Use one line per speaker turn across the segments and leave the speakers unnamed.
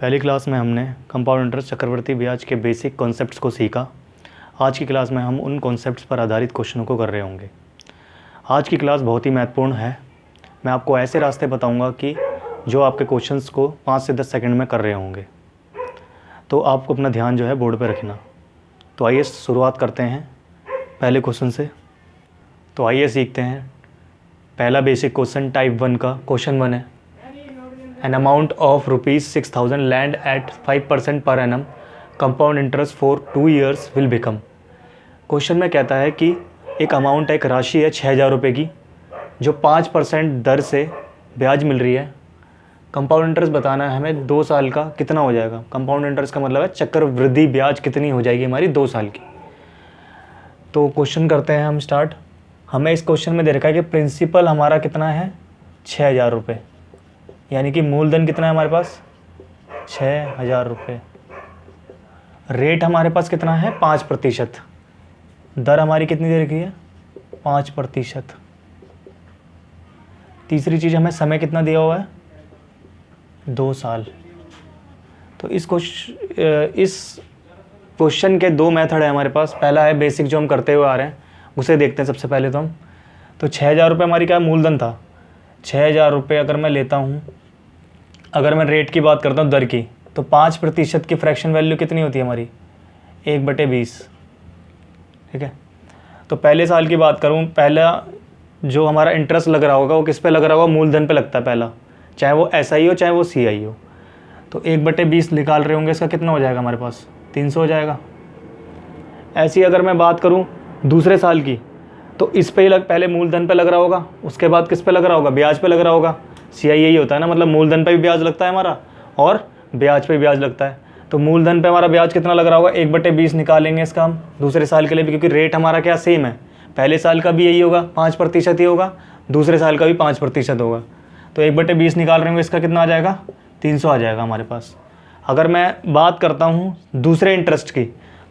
पहली क्लास में हमने कंपाउंड इंटरेस्ट चक्रवृद्धि ब्याज के बेसिक कॉन्सेप्ट्स को सीखा। आज की क्लास में हम उन कॉन्सेप्ट्स पर आधारित क्वेश्चनों को कर रहे होंगे। आज की क्लास बहुत ही महत्वपूर्ण है। मैं आपको ऐसे रास्ते बताऊंगा कि जो आपके क्वेश्चंस को 5 से 10 सेकंड में कर रहे होंगे, तो आपको अपना ध्यान जो है बोर्ड पर रखना। तो आइए शुरुआत करते हैं पहले क्वेश्चन से। तो आइए सीखते हैं पहला बेसिक क्वेश्चन टाइप 1 का। क्वेश्चन 1 है, an amount of rupees 6000 land at 5% per annum compound interest for 2 years will become। Question में कहता है कि एक अमाउंट, एक राशि है 6000 रुपये की, जो 5% दर से ब्याज मिल रही है। कंपाउंड इंटरेस्ट बताना है हमें 2 साल का कितना हो जाएगा। कंपाउंड इंटरेस्ट का मतलब है चक्रवृद्धि ब्याज कितनी हो जाएगी हमारी 2 साल की। तो क्वेश्चन करते हैं हम स्टार्ट। हमें इस क्वेश्चन में दे रखा है कि प्रिंसिपल हमारा कितना है 6000 रुपये, यानी कि मूलधन कितना है हमारे पास 6000 रुपये। रेट हमारे पास कितना है 5%। दर हमारी कितनी दे रखी है 5%। तीसरी चीज़, हमें समय कितना दिया हुआ है 2 साल। तो इस क्वेश्चन के 2 मेथड है हमारे पास। पहला है बेसिक जो हम करते हुए आ रहे हैं, उसे देखते हैं सबसे पहले। तो हम 6000 रुपये हमारी क्या मूलधन था। 6000 रुपये अगर मैं लेता हूँ, अगर मैं रेट की बात करता हूँ दर की, तो 5% की फ्रैक्शन वैल्यू कितनी होती है हमारी 1/20। ठीक है। तो पहले साल की बात करूँ, पहला जो हमारा इंटरेस्ट लग रहा होगा वो किस पे लग रहा होगा, मूलधन पे लगता है पहला, चाहे वो SI हो चाहे वो CI हो। तो 1/20 निकाल रहे होंगे, इसका कितना हो जाएगा हमारे पास 300 हो जाएगा। ऐसी अगर मैं बात करूँ दूसरे साल की, तो इस पे ही पहले मूलधन पे लग रहा होगा, उसके बाद किस पे लग रहा होगा, ब्याज पे लग रहा होगा। CI यही होता है ना, मतलब मूलधन पे भी ब्याज लगता है हमारा और ब्याज पे भी ब्याज लगता है। तो मूलधन पे हमारा ब्याज कितना लग रहा होगा 1/20 निकालेंगे इसका हम दूसरे साल के लिए भी, क्योंकि रेट हमारा क्या सेम है। पहले साल का भी यही होगा 5% ही होगा, दूसरे साल का भी 5% होगा। तो 1/20 निकाल रहे होंगे, इसका कितना आ जाएगा 300 आ जाएगा हमारे पास। अगर मैं बात करता हूँ दूसरे इंटरेस्ट की,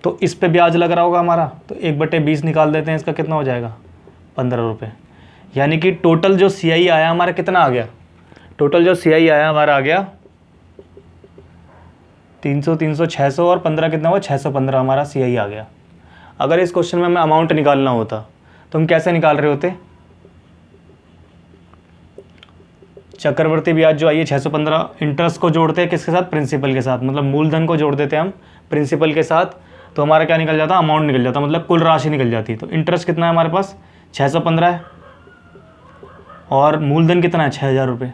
तो इस पे ब्याज लग रहा होगा हमारा, तो 1/20 निकाल देते हैं, इसका कितना हो जाएगा 15 रुपये। यानी कि टोटल जो CI आया हमारा कितना आ गया, टोटल जो CI आया हमारा आ गया 300 300 600 और 15 कितना हुआ 615 हमारा CI आ गया। अगर इस क्वेश्चन में हमें अमाउंट निकालना होता तो हम कैसे निकाल रहे होते, चक्रवृद्धि ब्याज जो आई है 615, इंटरेस्ट को जोड़ते हैं किसके साथ, प्रिंसिपल के साथ, मतलब मूलधन को जोड़ देते हैं हम प्रिंसिपल के साथ। तो हमारा क्या निकल जाता, अमाउंट निकल जाता, मतलब कुल राशि निकल जाती। तो इंटरेस्ट कितना है हमारे पास 615 है और मूलधन कितना है 6000 रुपये।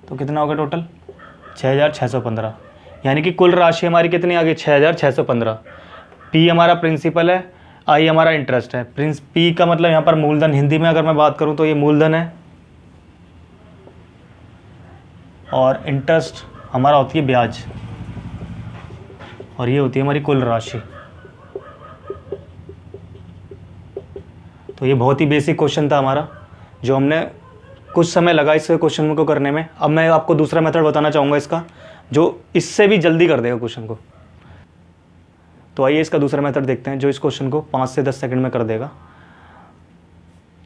तो कितना होगा टोटल 6615, यानी कि कुल राशि हमारी कितनी आ गई 6615। P हमारा प्रिंसिपल है, I हमारा इंटरेस्ट है। P का मतलब यहाँ पर मूलधन, हिंदी में अगर मैं बात करूँ तो ये मूलधन है, और इंटरेस्ट हमारा होती है ब्याज, और ये होती है हमारी कुल राशि। तो ये बहुत ही बेसिक क्वेश्चन था हमारा, जो हमने कुछ समय लगा इस क्वेश्चन को करने में। अब मैं आपको दूसरा मेथड बताना चाहूँगा इसका, जो इससे भी जल्दी कर देगा क्वेश्चन को। तो आइए इसका दूसरा मेथड देखते हैं, जो इस क्वेश्चन को 5 से 10 सेकंड में कर देगा।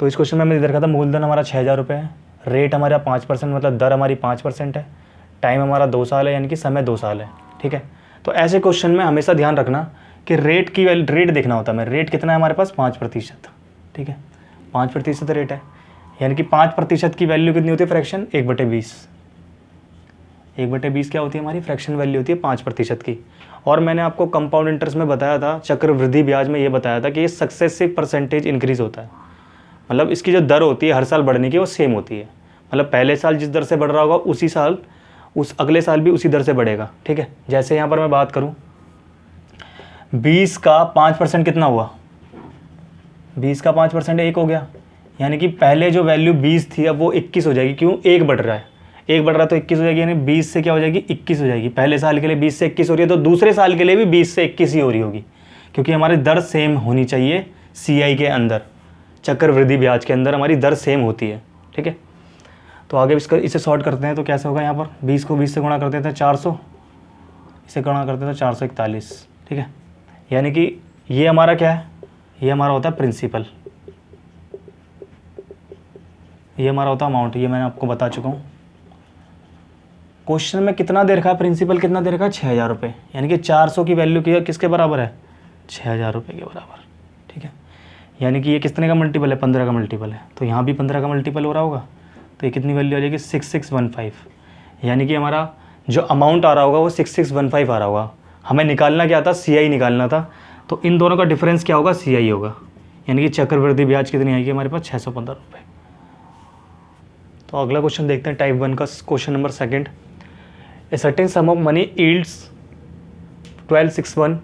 तो इस क्वेश्चन में मैंने देखा था मूलधन हमारा 6000 रुपये है, रेट हमारा 5%, मतलब दर हमारी 5% है, टाइम हमारा 2 साल है, यानी कि समय 2 साल है। ठीक है। तो ऐसे क्वेश्चन में हमेशा ध्यान रखना कि रेट देखना होता है। रेट कितना है हमारे पास 5%। ठीक है, 5% रेट है, यानी कि 5% की वैल्यू कितनी होती है फ्रैक्शन 1/20। 1/20 क्या होती है हमारी फ्रैक्शन वैल्यू होती है 5% की। और मैंने आपको कंपाउंड इंटरेस्ट में बताया था, चक्रवृद्धि ब्याज में ये बताया था कि ये सक्सेसिव परसेंटेज इंक्रीज होता है, मतलब इसकी जो दर होती है हर साल बढ़ने की वो सेम होती है। मतलब पहले साल जिस दर से बढ़ रहा होगा उसी साल उस अगले साल भी उसी दर से बढ़ेगा। ठीक है। जैसे यहाँ पर मैं बात करूँ 20 का 5% कितना हुआ, 20 का 5% 1 हो गया, यानी कि पहले जो वैल्यू 20 थी अब वो 21 हो जाएगी। क्यों, 1 बढ़ रहा है, 1 बढ़ रहा है तो 21 हो जाएगी, यानी 20 से क्या हो जाएगी 21 हो जाएगी। पहले साल के लिए 20 से 21 हो रही है, तो दूसरे साल के लिए भी 20 से 21 ही हो रही होगी, क्योंकि हमारी दर सेम होनी चाहिए। CI के अंदर, चक्रवृद्धि ब्याज के अंदर हमारी दर सेम होती है। ठीक है। तो आगे इसे सॉर्ट करते हैं, तो कैसे होगा, यहाँ पर 20 को 20 से गुणा कर देते हैं 400, इसे गुणा करते हैं तो 441। ठीक है, यानी कि ये हमारा क्या है, ये हमारा होता है प्रिंसिपल, ये हमारा होता है अमाउंट, ये मैंने आपको बता चुका हूँ। क्वेश्चन में कितना दे रखा है, प्रिंसिपल कितना दे रखा है, 6,000 रुपये, यानी कि 400 की वैल्यू किसके बराबर है, 6,000 रुपये के बराबर। ठीक है, यानी कि ये कितने का मल्टीपल है, 15 का मल्टीपल है, तो यहाँ भी 15 का मल्टीपल हो रहा होगा, तो ये कितनी वैल्यू आ जाएगी, 6615। यानी कि हमारा जो अमाउंट आ रहा होगा वो 6615 आ रहा होगा। हमें निकालना क्या था, CI निकालना था, तो इन दोनों का डिफरेंस क्या होगा, CI होगा। यानी कि चक्रवृद्धि ब्याज कितनी आएगी हमारे पास, 615 रुपये। तो अगला क्वेश्चन देखते हैं, टाइप 1 का question number 2। A certain sum of money yields 1261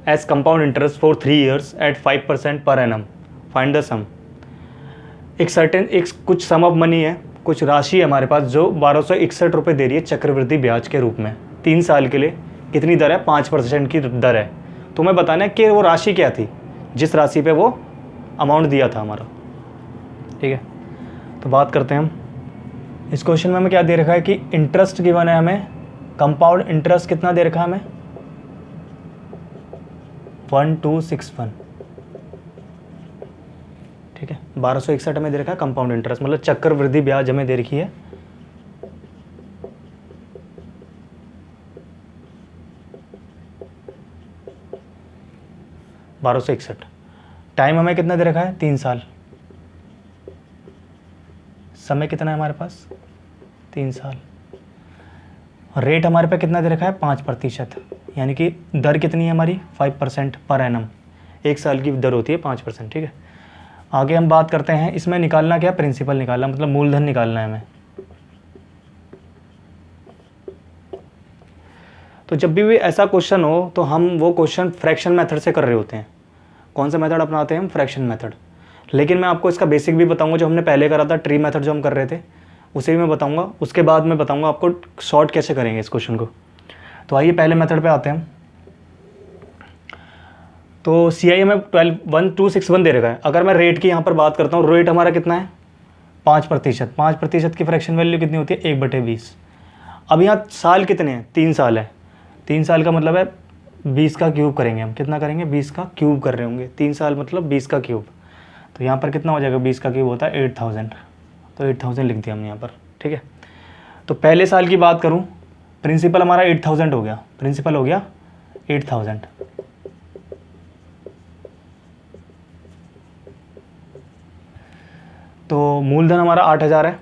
as compound interest for 3 years at 5% per annum, find the सम। एक कुछ सम ऑफ मनी है, कुछ राशि है हमारे पास जो 1261 रुपये दे रही है चक्रवृद्धि ब्याज के रूप में। 3 साल के लिए कितनी दर है, 5% की दर है। तो हमें बताना है कि वो राशि क्या थी, जिस राशि पे वो अमाउंट दिया था हमारा। ठीक है, तो बात करते हैं हम। इस क्वेश्चन में हमें क्या दे रखा है कि इंटरेस्ट गिवन है हमें, कंपाउंड इंटरेस्ट कितना दे रखा है हमें, 1261। ठीक है, 1261 हमें दे रखा है कंपाउंड इंटरेस्ट, मतलब चक्रवृद्धि ब्याज हमें दे रखी है 1261। टाइम हमें कितना दे रखा है, 3 साल। समय कितना है हमारे पास, 3 साल। रेट हमारे पे कितना दे रखा है, 5%। यानी कि दर कितनी है हमारी, 5% पर एनम। 1 साल की दर होती है 5%। ठीक है, आगे हम बात करते हैं, इसमें निकालना क्या, प्रिंसिपल निकालना, मतलब मूलधन निकालना है हमें। तो जब भी ऐसा क्वेश्चन हो तो हम वो क्वेश्चन फ्रैक्शन मेथड से कर रहे होते हैं। कौन सा मेथड अपनाते हैं हम, फ्रैक्शन मेथड। लेकिन मैं आपको इसका बेसिक भी बताऊंगा, जो हमने पहले करा था ट्री मेथड जो हम कर रहे थे, उसे भी मैं बताऊंगा। उसके बाद मैं बताऊंगा आपको शॉर्ट कैसे करेंगे इस क्वेश्चन को। तो आइए पहले मेथड पे आते हैं। तो CI में 1261 दे रखा है। अगर मैं रेट की यहाँ पर बात करता हूँ, रेट हमारा कितना है, 5%। 5% की फ्रैक्शन वैल्यू कितनी होती है, 1/20। अब यहाँ साल कितने हैं, 3 साल है। 3 साल का मतलब है 20 का क्यूब करेंगे हम। कितना करेंगे, 20 का क्यूब कर रहे होंगे। 3 साल मतलब 20 का क्यूब। तो यहाँ पर कितना हो जाएगा, 20 का क्यूब होता है 8000। तो 8000 लिख दिया हमने यहाँ पर। ठीक है, तो पहले साल की बात करूँ, प्रिंसिपल हमारा 8000 हो गया, प्रिंसिपल हो गया 8000। तो मूलधन हमारा 8000 है।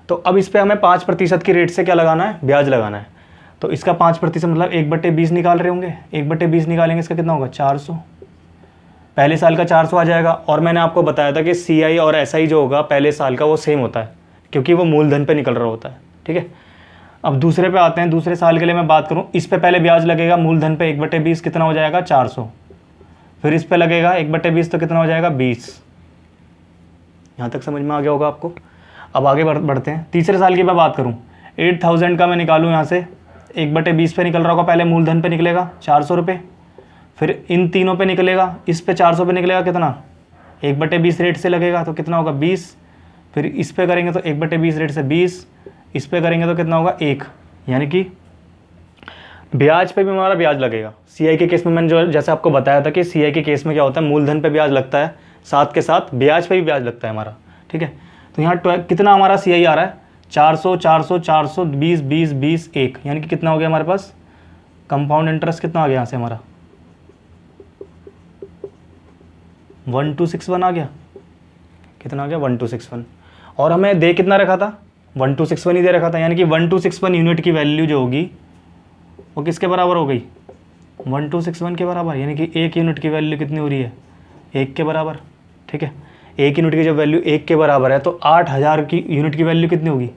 तो अब इस पे हमें 5% की रेट से क्या लगाना है, ब्याज लगाना है। तो इसका 5% मतलब 1/20 निकाल रहे होंगे। 1/20 निकालेंगे, इसका कितना होगा, 400। पहले साल का 400 आ जाएगा। और मैंने आपको बताया था कि CI और SI जो होगा पहले साल का वो सेम होता है, क्योंकि वो मूलधन पे निकल रहा होता है। ठीक है, अब दूसरे पे आते हैं। दूसरे साल के लिए मैं बात करूँ, इस पे पहले ब्याज लगेगा मूलधन पे 1/20, कितना हो जाएगा, 400। फिर इस पे लगेगा 1/20, तो कितना हो जाएगा, 20। यहाँ तक समझ में आ गया होगा आपको। अब आगे बढ़ते हैं। तीसरे साल की मैं बात करूँ, 8000 का मैं निकालूँ यहाँ से, 1/20 पे निकल रहा होगा, पहले मूलधन पे निकलेगा 400 रुपये, फिर इन तीनों पे निकलेगा, इस पे 400 पे निकलेगा, कितना, 1/20 रेट से लगेगा, तो कितना होगा, 20। फिर इस पे करेंगे तो 1/20 रेट से 20, इस पे करेंगे तो कितना होगा, 1। यानी कि ब्याज पे भी हमारा ब्याज लगेगा। CI के केस में मैंने जो जैसे आपको बताया था कि CI के केस में क्या होता है, मूलधन पे ब्याज लगता है, साथ के साथ ब्याज पे भी ब्याज लगता है हमारा। ठीक है, तो यहाँ कितना हमारा CI आ रहा है, 400 400 400 20 20 20 1, यानी कि कितना हो गया हमारे पास, कंपाउंड इंटरेस्ट कितना आ गया यहाँ से हमारा, 1261 आ गया। कितना आ गया, 1261। और हमें दे कितना रखा था, 1261 ही दे रखा था। यानी कि 1261 यूनिट की वैल्यू जो होगी वो किसके बराबर हो गई, 1261 के बराबर। यानी कि 1 यूनिट की वैल्यू कितनी हो रही है, 1 के बराबर। ठीक है, 1 यूनिट की जब वैल्यू 1 के बराबर है तो 8000 की यूनिट की वैल्यू कितनी होगी,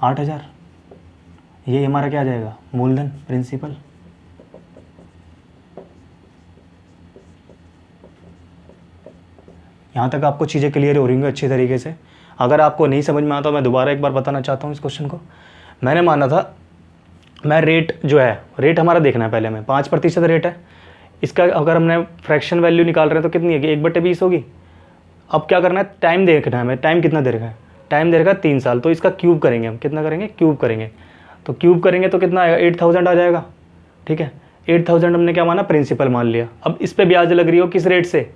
8000। ये हमारा क्या आ जाएगा, मूलधन, प्रिंसिपल। यहाँ तक आपको चीज़ें क्लियर हो रही होंगी अच्छी तरीके से। अगर आपको नहीं समझ में आता, मैं दोबारा एक बार बताना चाहता हूँ इस क्वेश्चन को। मैंने माना था, मैं रेट जो है, रेट हमारा देखना है पहले हमें, 5% रेट है इसका। अगर हमने फ्रैक्शन वैल्यू निकाल रहे हैं तो कितनी है, 1/20 होगी। अब क्या करना है, टाइम देखना है हमें, टाइम कितना दे रखा है, टाइम दे रखा है 3 साल। तो इसका क्यूब करेंगे हम, कितना करेंगे, क्यूब करेंगे। तो क्यूब करेंगे तो कितना आएगा, 8000 आ जाएगा। ठीक है, 8000 हमने क्या माना, प्रिंसिपल मान लिया। अब इस पर ब्याज लग रही हो किस रेट से,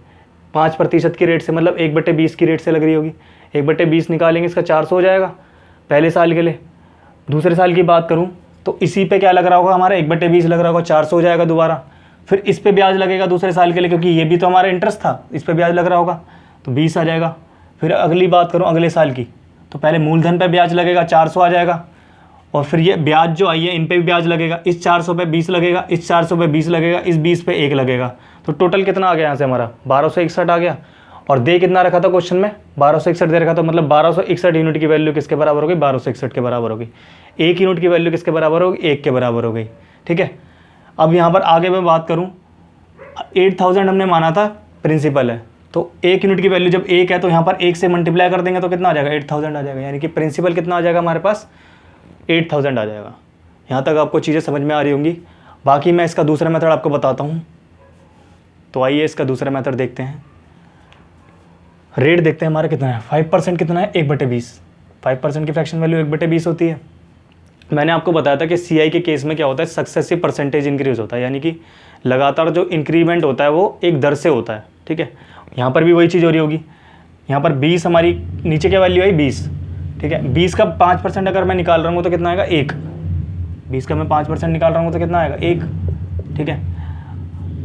5% की रेट से, मतलब 1/20 की रेट से लग रही होगी। 1/20 निकालेंगे, इसका 400 हो जाएगा पहले साल के लिए। दूसरे साल की बात करूँ तो इसी पे क्या लग रहा होगा हमारा 1/20 लग रहा होगा, 400 हो जाएगा दोबारा। फिर इस पे ब्याज लगेगा दूसरे साल के लिए, क्योंकि ये भी तो हमारा इंटरेस्ट था, इस पे ब्याज लग रहा होगा, तो 20 आ जाएगा। फिर अगली बात करूँ अगले साल की, तो पहले मूलधन पे ब्याज लगेगा, 400 आ जाएगा, और फिर ये ब्याज जो आई है इन पे भी ब्याज लगेगा, इस 400 पे 20 लगेगा, इस 400 पे 20 लगेगा, इस 20 पे 1 लगेगा। तो टोटल कितना आ गया यहाँ से हमारा 1261 आ गया। और दे कितना रखा था क्वेश्चन में, 1261 दे रखा था, मतलब 1261 यूनिट की वैल्यू किसके बराबर होगी, 1261 के बराबर होगी। 1 यूनिट की वैल्यू किसके बराबर होगी, 1 के बराबर हो गई। ठीक है, अब यहाँ पर आगे मैं बात करूँ, 8000 हमने माना था प्रिंसिपल है, तो 1 यूनिट की वैल्यू जब 1 है तो यहाँ पर 1 से मल्टीप्लाई कर देंगे तो कितना आ जाएगा, 8000 आ जाएगा। यानी कि प्रिंसिपल कितना आ जाएगा हमारे पास, 8000 आ जाएगा। यहाँ तक आपको चीज़ें समझ में आ रही होंगी। बाकी मैं इसका दूसरा मेथड आपको बताता हूँ। तो आइए इसका दूसरा मेथड देखते हैं। रेट देखते हैं हमारा कितना है, 5% कितना है, 1/20। 5% की फ्रैक्शन वैल्यू 1/20 होती है। मैंने आपको बताया था कि CI के केस में क्या होता है, सक्सेसिव परसेंटेज इंक्रीज होता है, यानी कि लगातार जो इंक्रीमेंट होता है वो एक दर से होता है। ठीक है, यहाँ पर भी वही चीज़ हो रही होगी। यहाँ पर 20 हमारी नीचे क्या वैल्यू आई, 20। ठीक है, 20 का 5% अगर मैं निकाल रहा हूँ तो कितना आएगा, 1। 20 का मैं 5% निकाल रहा हूँ तो कितना आएगा, 1। ठीक है,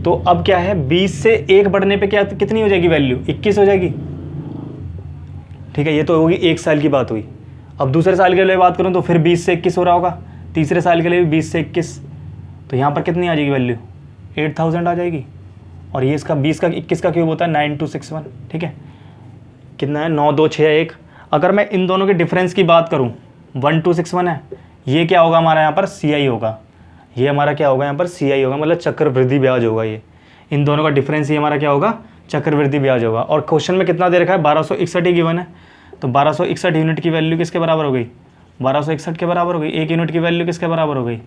तो अब क्या है, 20 से 1 बढ़ने पे क्या कितनी हो जाएगी वैल्यू, 21 हो जाएगी। ठीक है, ये तो होगी 1 साल की बात हुई। अब दूसरे साल के लिए बात करूँ तो फिर 20 से 21 हो रहा होगा, तीसरे साल के लिए भी 20 से 21, तो यहाँ पर कितनी आ जाएगी वैल्यू, 8000 आ जाएगी। और ये इसका 20 का 21 का क्यूब होता है 9261। ठीक है, कितना है, 9261। अगर मैं इन दोनों के डिफरेंस की बात करूँ, 1261 है, ये क्या होगा हमारा यहाँ पर CI होगा, ये हमारा क्या होगा यहाँ पर CI होगा, मतलब चक्रवृद्धि ब्याज होगा। ये इन दोनों का डिफरेंस ये हमारा क्या होगा, चक्रवृद्धि ब्याज होगा। और क्वेश्चन में कितना दे रखा है, 1261 ही गिवन है, तो 1261 यूनिट की वैल्यू किसके बराबर हो गई, 1261 के बराबर हो गई। 1 यूनिट की वैल्यू किसके बराबर हो गई,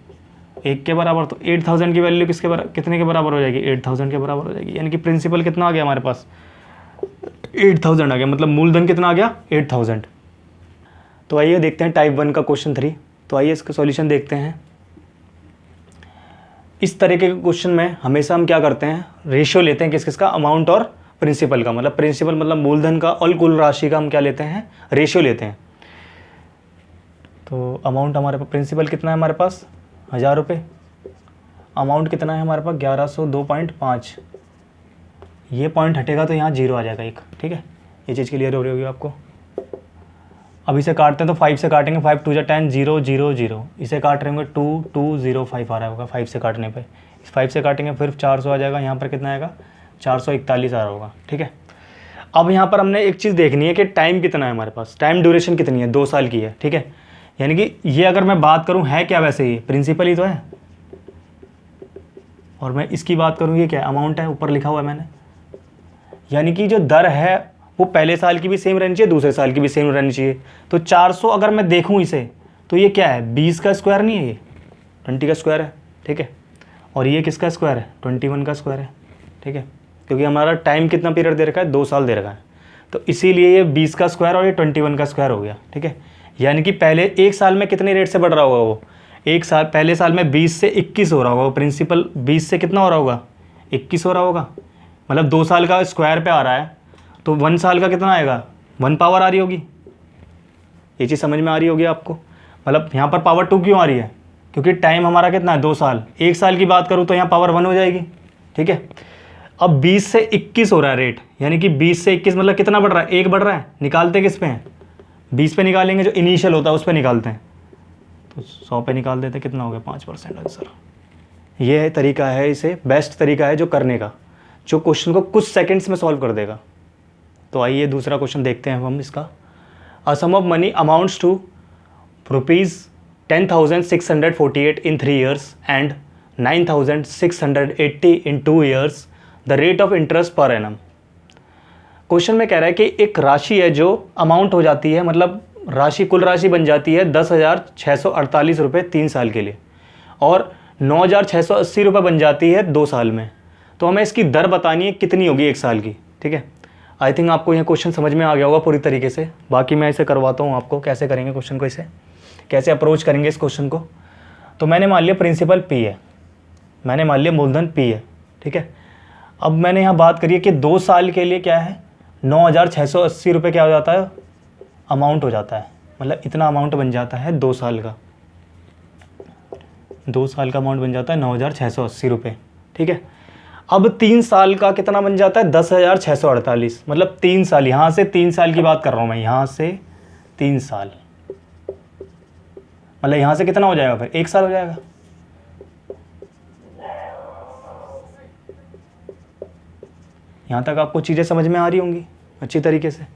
1 के बराबर। तो 8000 की वैल्यू कितने के बराबर हो जाएगी, 8000 के बराबर हो जाएगी। यानी कि प्रिंसिपल कितना आ गया हमारे पास, 8000 आ गया, मतलब मूलधन कितना आ गया, 8000। तो आइए देखते हैं टाइप 1 का क्वेश्चन 3। तो आइए इसका सॉल्यूशन देखते हैं। इस तरीके के क्वेश्चन में हमेशा हम क्या करते हैं, रेशियो लेते हैं किस किस का, अमाउंट और प्रिंसिपल का, मतलब प्रिंसिपल मतलब मूलधन का और कुल राशि का हम क्या लेते हैं, रेशियो लेते हैं। तो अमाउंट हमारे पास, प्रिंसिपल कितना है हमारे पास 1000 रुपये, अमाउंट कितना है हमारे पास 1102.5, ये पॉइंट हटेगा तो यहाँ 0 आ जाएगा एक। ठीक है, ये चीज़ क्लियर हो रही होगी आपको। अब इसे काटते हैं तो 5 से काटेंगे, 5 2 जा 10, 0 0 0, इसे काट रहे होंगे 2 2 0 5 आ रहा होगा 5 से काटने पे। इस 5 से काटेंगे फिर 400 आ जाएगा, यहाँ पर कितना आएगा 441 आ रहा होगा। ठीक है, अब यहाँ पर हमने एक चीज़ देखनी है कि टाइम कितना है हमारे पास, टाइम ड्यूरेशन कितनी है, 2 साल की है। ठीक है, यानी कि ये अगर मैं बात करूँ है क्या, वैसे ये प्रिंसिपल ही तो है, और मैं इसकी बात करूँ ये क्या है, अमाउंट है, ऊपर लिखा हुआ है मैंने। यानी कि जो दर है वो पहले साल की भी सेम रहनी चाहिए, दूसरे साल की भी सेम रहनी चाहिए। तो 400 अगर मैं देखूँ इसे तो ये क्या है, 20 का स्क्वायर नहीं है, ये 20 का स्क्वायर है। ठीक है, और ये किसका स्क्वायर है, 21 का स्क्वायर है। ठीक है, क्योंकि हमारा टाइम कितना पीरियड दे रखा है, 2 साल दे रखा है, तो इसीलिए ये 20 का स्क्वायर और ये 21 का स्क्वायर हो गया। ठीक है, यानी कि पहले एक साल में कितने रेट से बढ़ रहा होगा वो, एक साल पहले साल में 20 से 21 हो रहा होगा, वो प्रिंसिपल 20 से कितना हो रहा होगा, 21 हो रहा होगा, मतलब 2 साल का स्क्वायर पे आ रहा है, तो 1 साल का कितना आएगा, 1 पावर आ रही होगी। ये चीज़ समझ में आ रही होगी आपको, मतलब यहाँ पर पावर 2 क्यों आ रही है, क्योंकि टाइम हमारा कितना है, 2 साल। 1 साल की बात करूँ तो यहाँ पावर 1 हो जाएगी। ठीक है, अब 20 से 21 हो रहा है रेट, यानी कि 20 से 21 मतलब कितना बढ़ रहा है, 1 बढ़ रहा है। निकालते किस पे हैं, 20 पे निकालेंगे, जो इनिशियल होता है उस पर निकालते हैं, तो 100 पे निकाल देते, कितना हो गया 5% आंसर। ये तरीका है, इसे बेस्ट तरीका है जो करने का, जो क्वेश्चन को कुछ सेकंड्स में सॉल्व कर देगा। तो आइए दूसरा क्वेश्चन देखते हैं हम इसका। A sum of money amounts to ₹10,648 in 3 years and 9,680 in 2 years, the rate of interest per annum। Question में कह रहा है कि एक राशि है जो अमाउंट हो जाती है, मतलब राशि कुल राशि बन जाती है 10,648 रुपये 3 साल के लिए, और 9,680 रुपये बन जाती है 2 साल में। तो हमें इसकी दर बतानी है कितनी होगी 1 साल की। ठीक है, आई थिंक आपको यह क्वेश्चन समझ में आ गया होगा पूरी तरीके से। बाकी मैं इसे करवाता हूँ आपको, कैसे करेंगे क्वेश्चन को, इसे कैसे अप्रोच करेंगे इस क्वेश्चन को। तो मैंने मान लिया प्रिंसिपल P है, मैंने मान लिया मूलधन P है। ठीक है, अब मैंने यहाँ बात करी है कि 2 साल के लिए क्या है, 9,680 रुपये क्या हो जाता है, अमाउंट हो जाता है, मतलब इतना अमाउंट बन जाता है 2 साल का। 2 साल का अमाउंट बन जाता है 9,680 रुपये, ठीक है। अब 3 साल का कितना बन जाता है 10,648, मतलब 3 साल, यहाँ से 3 साल की बात कर रहा हूँ मैं, यहाँ से 3 साल, मतलब यहाँ से कितना हो जाएगा फिर 1 साल हो जाएगा। यहाँ तक आपको चीज़ें समझ में आ रही होंगी अच्छी तरीके से।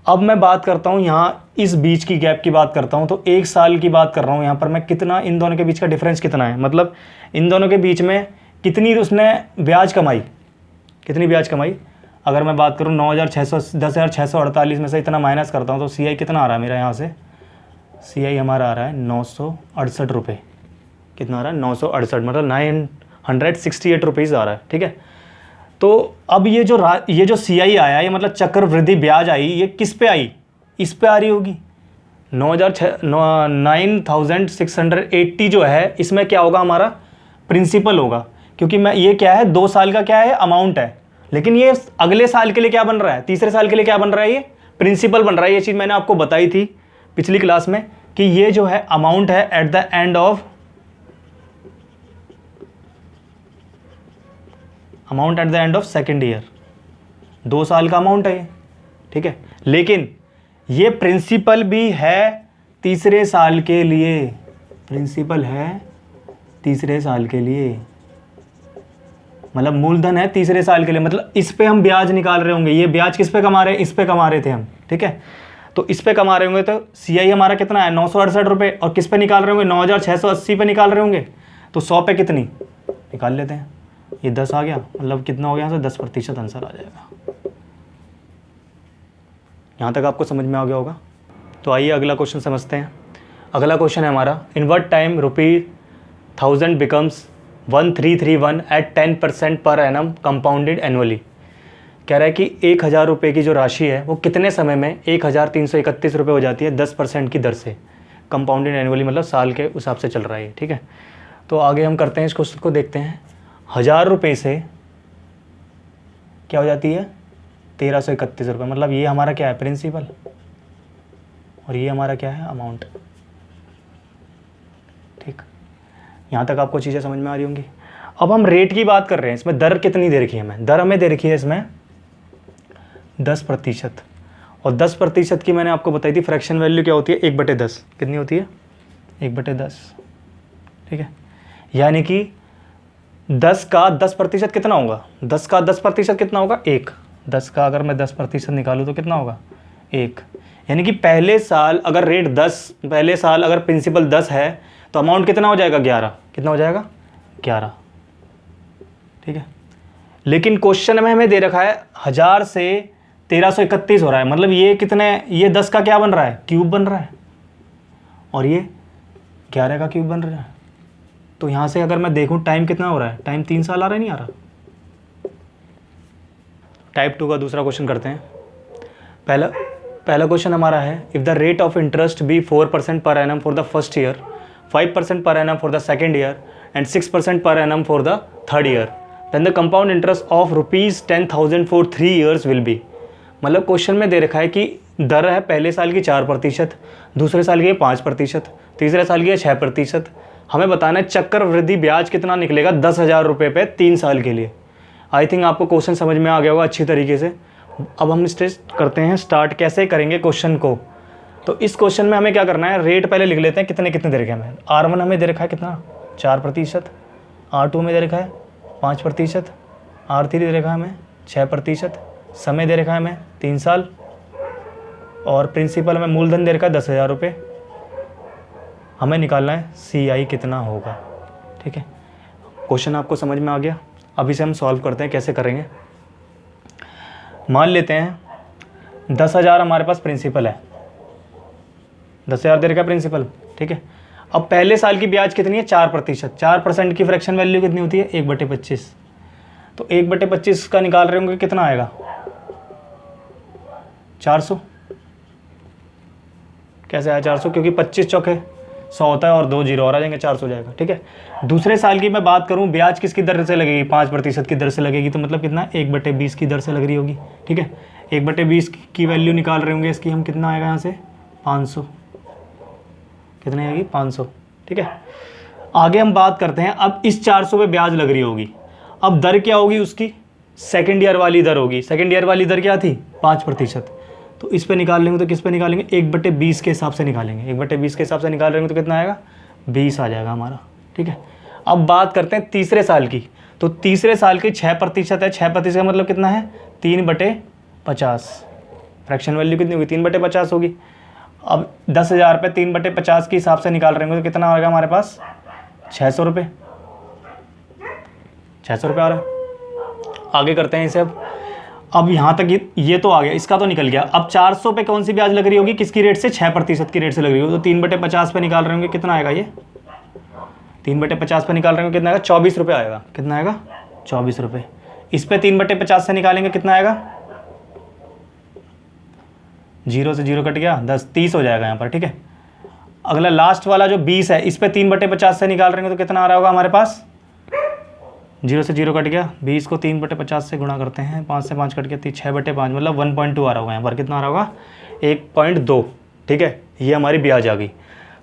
अब मैं बात करता हूँ यहाँ इस बीच की गैप की बात करता हूँ, तो 1 साल की बात कर रहा हूँ यहाँ पर मैं, कितना इन दोनों के बीच का डिफरेंस कितना है, मतलब इन दोनों के बीच में कितनी उसने ब्याज कमाई, कितनी ब्याज कमाई। अगर मैं बात करूँ 10,648 में से इतना माइनस करता हूँ तो CI कितना आ रहा है मेरा, यहाँ से CI हमारा आ रहा है 968 रुपये। कितना आ रहा है 968, मतलब 968 रुपीज़ आ रहा है, ठीक है। तो अब ये जो CI आया, ये मतलब चक्रवृद्धि ब्याज आई, ये किस पे आई, इस पे आ रही होगी 9,680 जो है, इसमें क्या होगा हमारा प्रिंसिपल होगा, क्योंकि मैं ये क्या है 2 साल का क्या है अमाउंट है, लेकिन ये अगले साल के लिए क्या बन रहा है, तीसरे साल के लिए क्या बन रहा है, ये प्रिंसिपल बन रहा है। ये चीज़ मैंने आपको बताई थी पिछली क्लास में कि ये जो है अमाउंट है eight the end of second year, 2 साल का अमाउंट है ये, ठीक है। लेकिन ये प्रिंसिपल भी है तीसरे साल के लिए, प्रिंसिपल है तीसरे साल के लिए, मतलब मूलधन है तीसरे साल के लिए, मतलब इस पे हम ब्याज निकाल रहे होंगे। ये ब्याज किस पे कमा रहे हैं, इस पे कमा रहे थे हम, ठीक है। तो इस पे कमा रहे होंगे तो CI हमारा कितना है 968 रुपये, और किस पे निकाल रहे होंगे 9,680 पे निकाल रहे होंगे, तो 100 पे कितनी निकाल लेते हैं, ये 10 आ गया, मतलब कितना हो गया यहाँ से 10% आंसर आ जाएगा। यहाँ तक आपको समझ में आ गया होगा। तो आइए अगला क्वेश्चन समझते हैं। अगला क्वेश्चन है हमारा, इन व्हाट टाइम ₹1000 बिकम्स 1331 एट 10% पर एनम कंपाउंडेड एनुअली। कह रहा है कि 1,000 रुपये की जो राशि है वो कितने समय में 1,331 रुपये हो जाती है 10% की दर से, कंपाउंडेड एनुअली मतलब साल के हिसाब से चल रहा है, ठीक है। तो आगे हम करते हैं इस क्वेश्चन को, देखते हैं। 1,000 रुपये से क्या हो जाती है 1,331 रुपये, मतलब ये हमारा क्या है प्रिंसिपल, और ये हमारा क्या है अमाउंट, ठीक। यहाँ तक आपको चीज़ें समझ में आ रही होंगी। अब हम रेट की बात कर रहे हैं, इसमें दर कितनी दे रखी है हमें, दर हमें दे रखी है इसमें 10%, और 10% की मैंने आपको बताई थी फ्रैक्शन वैल्यू क्या होती है 1/10, कितनी होती है 1/10, ठीक है। यानी कि 10 का 10% कितना होगा, 10 का 10% कितना होगा 1, 10 का अगर मैं 10% निकालूँ तो कितना होगा 1, यानी कि पहले साल अगर रेट 10, पहले साल अगर प्रिंसिपल 10 है तो अमाउंट कितना हो जाएगा 11, कितना हो जाएगा 11, ठीक है। लेकिन क्वेश्चन में हमें दे रखा है 1,000 से 1,331 हो रहा है, मतलब ये कितने, ये 10 का क्या बन रहा है क्यूब बन रहा है, और ये 11 का क्यूब बन रहा है। तो यहाँ से अगर मैं देखूँ टाइम कितना हो रहा है, टाइम 3 साल आ रहा है, नहीं आ रहा। टाइप 2 का दूसरा क्वेश्चन करते हैं। पहला क्वेश्चन हमारा है, if the rate of interest be 4% per annum for the first year, 5% per annum for the second year and 6% per annum for the third year, then the compound interest of ₹10,000 for 3 years will be. मतलब question में दे रखा है कि दर है पहले साल की 4%, दूसरे साल की 5%, तीसरे साल की 6%। हमें बताना है चक्रवृद्धि ब्याज कितना निकलेगा 10,000 रुपये पे 3 साल के लिए। आई थिंक आपको क्वेश्चन समझ में आ गया होगा अच्छी तरीके से। अब हम टेस्ट करते हैं, स्टार्ट कैसे करेंगे क्वेश्चन को। तो इस क्वेश्चन में हमें क्या करना है, रेट पहले लिख लेते हैं कितने कितने दे रखे हैं हमें। R1 हमें दे रखा है कितना 4%, R2 में दे रखा है 5%, R3 दे रखा है हमें 6%, समय दे रखा है हमें 3 साल, और प्रिंसिपल हमें मूलधन दे रखा है 10,000 रुपये। हमें निकालना है CI कितना होगा, ठीक है। क्वेश्चन आपको समझ में आ गया। अब इसे हम सॉल्व करते हैं, कैसे करेंगे। मान लेते हैं 10,000 हमारे पास प्रिंसिपल है, 10,000 दे रखा है प्रिंसिपल, ठीक है। अब पहले साल की ब्याज कितनी है 4%, 4% की फ्रैक्शन वैल्यू कितनी होती है 1/25। तो 1/25 का निकाल रहे होंगे कितना आएगा 400। कैसे आया 400, क्योंकि 25 चौके 100 होता है और 2 जीरो और आ जाएंगे, 400 हो जाएगा, ठीक है। दूसरे साल की मैं बात करूं, ब्याज किसकी दर से लगेगी 5% की दर से लगेगी, तो मतलब कितना 1/20 की दर से लग रही होगी, ठीक है। 1/20 की वैल्यू निकाल रहे होंगे इसकी हम, कितना आएगा यहाँ से 500, कितनी आएगी 500, ठीक है। आगे हम बात करते हैं, अब इस 400 पे ब्याज लग रही होगी, अब दर क्या होगी उसकी, सेकेंड ईयर वाली दर होगी। सेकेंड ईयर वाली दर क्या थी, 5%। तो इस पे निकाल लेंगे तो किस पे निकालेंगे, 1/20 के हिसाब से निकालेंगे। 1/20 के हिसाब से निकाल लेंगे तो कितना आएगा, 20 आ जाएगा हमारा। ठीक है, अब बात करते हैं तीसरे साल की। तो तीसरे साल की 6% है, 6% का मतलब कितना है, 3/50। फ्रैक्शन वैल्यू कितनी होगी, 3/50 होगी। अब 10,000 पे 3/50 के हिसाब से निकाल रहे होंगे तो कितना आएगा हमारे पास, 600 रुपये। 600 रुपये आ रहा है। आगे करते हैं इसे। अब यहाँ तक ये तो आ गया, इसका तो निकल गया। अब 400 पे कौन सी ब्याज लग रही होगी, किसकी रेट से, 6% की रेट से लग रही होगी। तो 3/50 पे निकाल रहे होंगे, कितना आएगा ये, 3/50 पे निकाल रहे होंगे, कितना आएगा, 24 रुपये आएगा। कितना आएगा, 24 रुपये। इस पे 3/50 से निकालेंगे, कितना आएगा, 0 से 0 कट गया, 10, 30 हो जाएगा यहाँ पर। ठीक है, अगला लास्ट वाला जो 20 है, इस पे 3/50 से निकाल रहे हैं तो कितना आ रहा होगा हमारे पास, 0 से 0 कट गया, 20 को 3/50 से गुणा करते हैं, 5 से 5 कट गया, 6/5 मतलब 1.2 आ रहा होगा यहाँ पर। कितना आ रहा होगा, 1.2। ठीक है, ये हमारी ब्याज आ गई।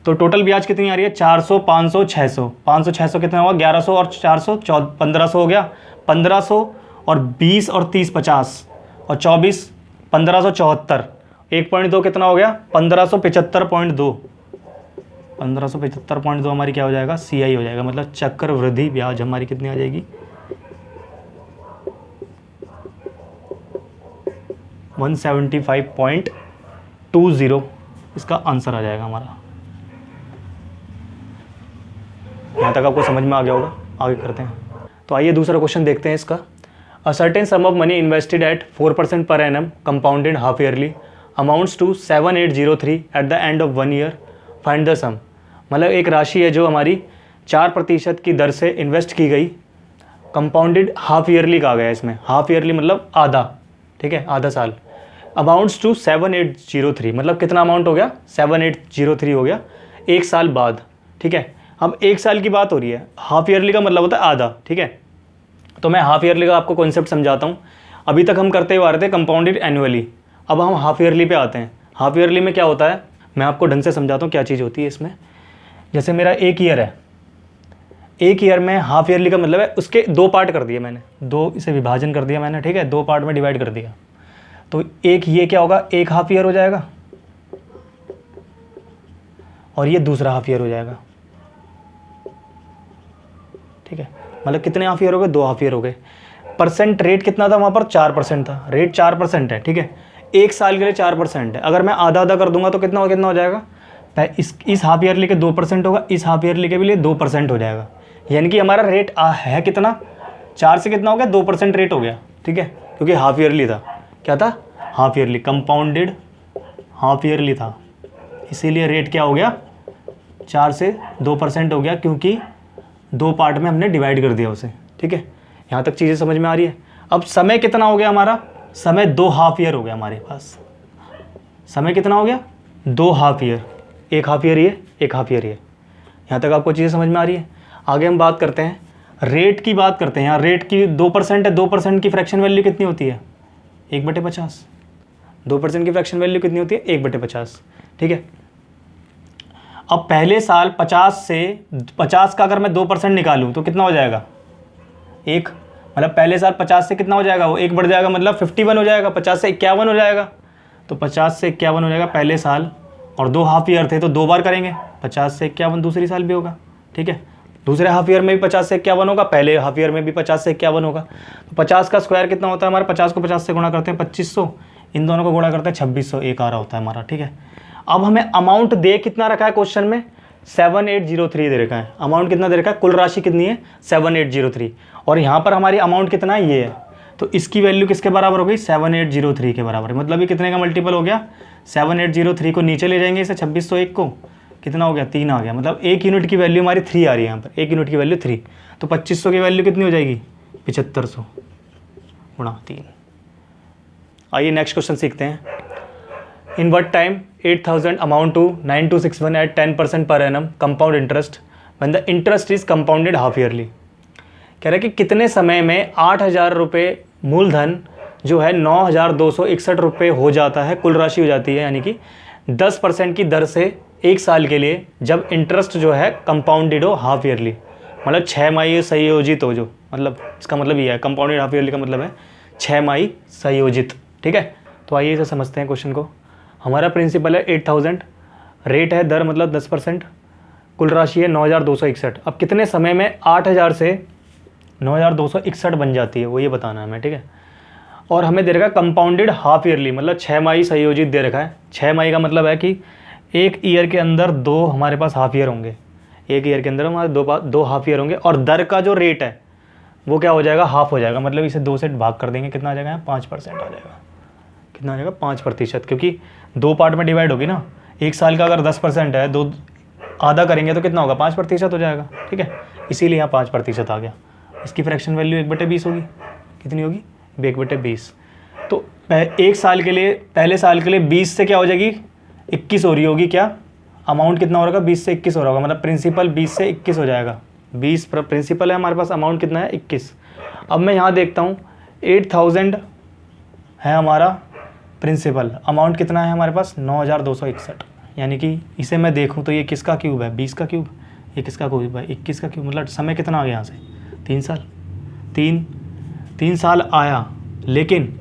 तो टोटल ब्याज कितनी आ रही है, 400, 500, 600। 500 600 कितना हुआ, 1100 और 400 1500 हो गया। 1500 और 20 और 30 50 और 24 1574। 1.2 कितना हो गया, 1575.2। 1575.2 हमारी क्या हो जाएगा, CI हो जाएगा, मतलब चक्रवृद्धि ब्याज हमारी कितनी आ जाएगी, 175.20 इसका आंसर आ जाएगा हमारा। यहाँ तक आपको समझ में आ गया होगा। आगे करते हैं, तो आइए दूसरा क्वेश्चन देखते हैं इसका। A certain sum of money invested at 4% per annum compounded half yearly amounts to 7803 at the end of 1 year, find the sum. मतलब एक राशि है जो हमारी 4% की दर से इन्वेस्ट की गई, कंपाउंडेड हाफ ईयरली कहा गया इसमें। हाफ ईयरली मतलब आधा, ठीक है, आधा साल। अमाउंट्स टू 7803 मतलब कितना अमाउंट हो गया, 7803 हो गया, एक साल बाद। ठीक है, अब एक साल की बात हो रही है, हाफ ईयरली का मतलब होता है आधा। ठीक है, तो मैं हाफ ईयरली का आपको कॉन्सेप्ट समझाता हूँ। अभी तक हम करते हुए आ रहे थे कंपाउंडेड एनुअली, अब हम हाफ ईयरली पे आते हैं। हाफ ईयरली में क्या होता है, मैं आपको ढंग से समझाता हूँ क्या चीज़ होती है इसमें। जैसे मेरा एक ईयर है, एक ईयर में हाफ ईयरली का मतलब है उसके 2 पार्ट कर दिए मैंने, 2 इसे विभाजन कर दिया मैंने। ठीक है, 2 पार्ट में डिवाइड कर दिया, तो एक ये क्या होगा, एक हाफ ईयर हो जाएगा और ये दूसरा हाफ ईयर हो जाएगा। ठीक है, मतलब कितने हाफ ईयर हो गए, 2 हाफ ईयर हो गए। परसेंट रेट कितना था वहाँ पर, 4% था, रेट 4% है। ठीक है, एक साल के लिए 4% है। अगर मैं आधा आधा कर दूंगा तो कितना हो जाएगा, इस हाफ ईयरली के 2% होगा, इस हाफ ईयरली के भी लिए 2% हो जाएगा। यानी कि हमारा रेट है कितना, 4 से कितना हो गया, 2% रेट हो गया। ठीक है, क्योंकि हाफ ईयरली था, क्या था, half yearly, compounded half yearly था, इसीलिए रेट क्या हो गया, 4 से 2% हो गया, क्योंकि 2 पार्ट में हमने डिवाइड कर दिया उसे। ठीक है, यहाँ तक चीज़ें समझ में आ रही है। अब समय कितना हो गया हमारा, समय 2 हाफ ईयर हो गया हमारे पास। समय कितना हो गया, 2 हाफ ईयर, एक हाफ ईयर ये, एक हाफ ईयर ये। यहाँ तक आपको चीज़ें समझ में आ रही है। आगे हम बात करते हैं, रेट की बात करते हैं। यहाँ रेट की 2% है, 2% की फ्रैक्शन वैल्यू कितनी होती है, 1/50। 2% की फ्रैक्शन वैल्यू कितनी होती है, 1/50। ठीक है, अब पहले साल 50 का अगर मैं 2% निकालूं तो कितना हो जाएगा, 1, मतलब पहले साल 50 से कितना हो जाएगा, वो 1 बढ़ जाएगा, मतलब 51 हो जाएगा, 50 से 51 हो जाएगा। तो 50 से 51 हो जाएगा पहले साल, और 2 हाफ ईयर थे तो 2 बार करेंगे, 50 से 51 दूसरी साल भी होगा। ठीक है, दूसरे हाफ ईयर में भी 50 से 51 होगा, पहले हाफ ईयर में भी 50 से 51 होगा। तो 50 का स्क्वायर कितना होता है हमारा, 50 को 50 से गुणा करते हैं 2500, इन दोनों को गुणा करते हैं 2600, एक आ रहा होता है हमारा। ठीक है, अब हमें अमाउंट दे कितना रखा है क्वेश्चन में, 7803 दे रखा है। अमाउंट कितना दे रखा है, कुल राशि कितनी है, 7803, और यहाँ पर हमारी अमाउंट कितना है, ये है। तो इसकी वैल्यू किसके बराबर हो गई, 7803 के बराबर। मतलब ये कितने का मल्टीपल हो गया, 7803 को नीचे ले जाएंगे, इसे 2601 को, कितना हो गया, 3 आ गया। मतलब 1 यूनिट की वैल्यू हमारी 3 आ रही है यहाँ पर, 1 यूनिट की वैल्यू 3। तो 2500 की वैल्यू कितनी हो जाएगी, 7500 गुणा 3। आइए नेक्स्ट क्वेश्चन सीखते हैं। In what time 8000 amount to 9261 at 10% per annum compound interest when the interest is compounded half yearly. कह रहा है कि कितने समय में 8000 रुपये मूलधन जो है 9261 रुपये हो जाता है, कुल राशि हो जाती है, यानी कि 10% की दर से 1 साल के लिए जब इंटरेस्ट जो है कंपाउंडेड हो हाफ ईयरली, मतलब 6 माही संयोजित हो, जो मतलब इसका मतलब ये है कंपाउंडेड हाफ ईयरली का मतलब है 6 माही संयोजित। ठीक है, तो आइए इसे समझते हैं क्वेश्चन को। हमारा प्रिंसिपल है 8000, रेट है दर मतलब 10%, कुल राशि है 9261। अब कितने समय में 8000 से 9261 बन जाती है वो ये बताना है हमें। ठीक है, और हमें दे रखा है कंपाउंडेड हाफ ईयरली, मतलब 6 माही संयोजित दे रखा है। 6 माही का मतलब है कि एक ईयर के अंदर 2 हमारे पास हाफ ईयर होंगे, एक ईयर के अंदर हमारे 2 हाफ ईयर होंगे, और दर का जो रेट है वो क्या हो जाएगा, हाफ हो जाएगा। मतलब इसे 2 से भाग कर देंगे, कितना आ जाएगा, 5% आ जाएगा। कितना आ जाएगा, 5%, क्योंकि 2 पार्ट में डिवाइड होगी ना। 1 साल का अगर 10% है, 2 आधा करेंगे तो कितना होगा, 5% हो जाएगा। ठीक है, इसीलिए यहाँ 5% आ गया। इसकी फ्रैक्शन वैल्यू 1/20 होगी। कितनी होगी, 1/20। तो 1 साल के लिए, पहले साल के लिए 20 से क्या हो जाएगी, 21 हो रही होगी। क्या अमाउंट कितना हो रहा होगा, 20 से 21 हो रहा होगा, मतलब प्रिंसिपल 20 से 21 हो जाएगा। 20 प्रिंसिपल है हमारे पास, अमाउंट कितना है, 21। अब मैं यहाँ देखता हूँ 8000 है हमारा प्रिंसिपल, अमाउंट कितना है हमारे पास, 9261। यानी कि इसे मैं देखूँ तो ये किसका क्यूब है, 20 का क्यूब। ये किसका क्यूब है, 21 का क्यूब। मतलब समय कितना आ गया यहाँ से, 3 साल। 3 साल आया, लेकिन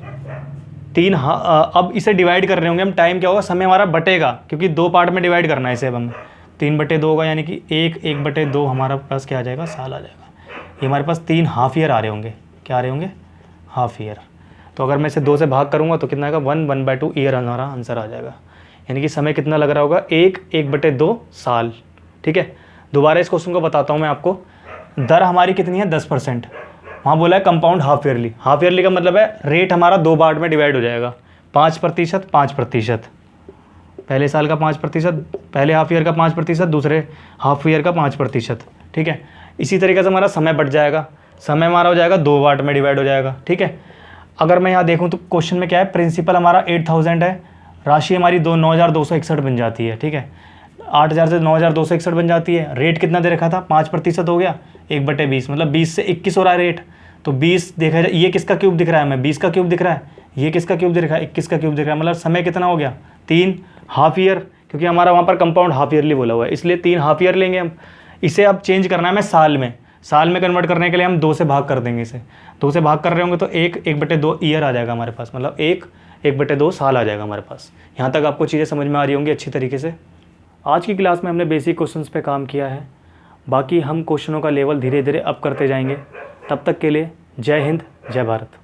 अब इसे डिवाइड कर रहे होंगे हम, टाइम क्या होगा, समय हमारा बटेगा, क्योंकि 2 पार्ट में डिवाइड करना है इसे। अब हमें 3/2 होगा, यानी कि 1/2 हमारा पास क्या आ जाएगा, साल आ जाएगा। ये हमारे पास 3 हाफ ईयर आ रहे होंगे। क्या आ रहे होंगे, हाफ ईयर। तो अगर मैं इसे 2 से भाग करूँगा तो कितना आएगा, 1/2 ईयर हमारा आंसर आ जाएगा। यानी कि समय कितना लग रहा होगा, 1/2 साल। ठीक है, दोबारा इस क्वेश्चन को बताता हूँ मैं आपको। दर हमारी कितनी है, 10%। वहाँ बोला है compound half yearly. Half yearly का मतलब है रेट हमारा 2 पार्ट में डिवाइड हो जाएगा, 5%, 5%। पहले साल का 5%, पहले हाफ ईयर का 5%, दूसरे हाफ ईयर का 5%। ठीक है, इसी तरीके से हमारा समय बढ़ जाएगा, समय हमारा हो जाएगा 2 पार्ट में डिवाइड हो जाएगा। ठीक है, अगर मैं यहाँ देखूँ तो क्वेश्चन में क्या है, प्रिंसिपल हमारा 8000 है, राशि हमारी 9261 बन जाती है। ठीक है, 8000 से 9261 बन जाती है। रेट कितना दे रखा था, 5% हो गया, 1/20, मतलब 20 से 21 हो रहा है रेट। तो 20 देखा जाए, ये किसका क्यूब दिख रहा है हमें, 20 का क्यूब दिख रहा है। ये किसका क्यूब दिख रहा है, 21 का क्यूब दिख रहा है। मतलब समय कितना हो गया, 3 हाफ ईयर, क्योंकि हमारा वहाँ पर कंपाउंड हाफ ईयरली बोला हुआ है, इसलिए 3 हाफ ईयर लेंगे हम। इसे अब चेंज करना है हमें साल में। साल में कन्वर्ट करने के लिए हम 2 से भाग कर देंगे इसे। 2 से भाग कर रहे होंगे तो 1/2 ईयर आ जाएगा हमारे पास, मतलब 1/2 साल आ जाएगा हमारे पास। यहाँ तक आपको चीज़ें समझ में आ रही होंगी अच्छी तरीके से। आज की क्लास में हमने बेसिक क्वेश्चंस पे काम किया है, बाकी हम क्वेश्चनों का लेवल धीरे धीरे अप करते जाएंगे। तब तक के लिए जय हिंद, जय भारत।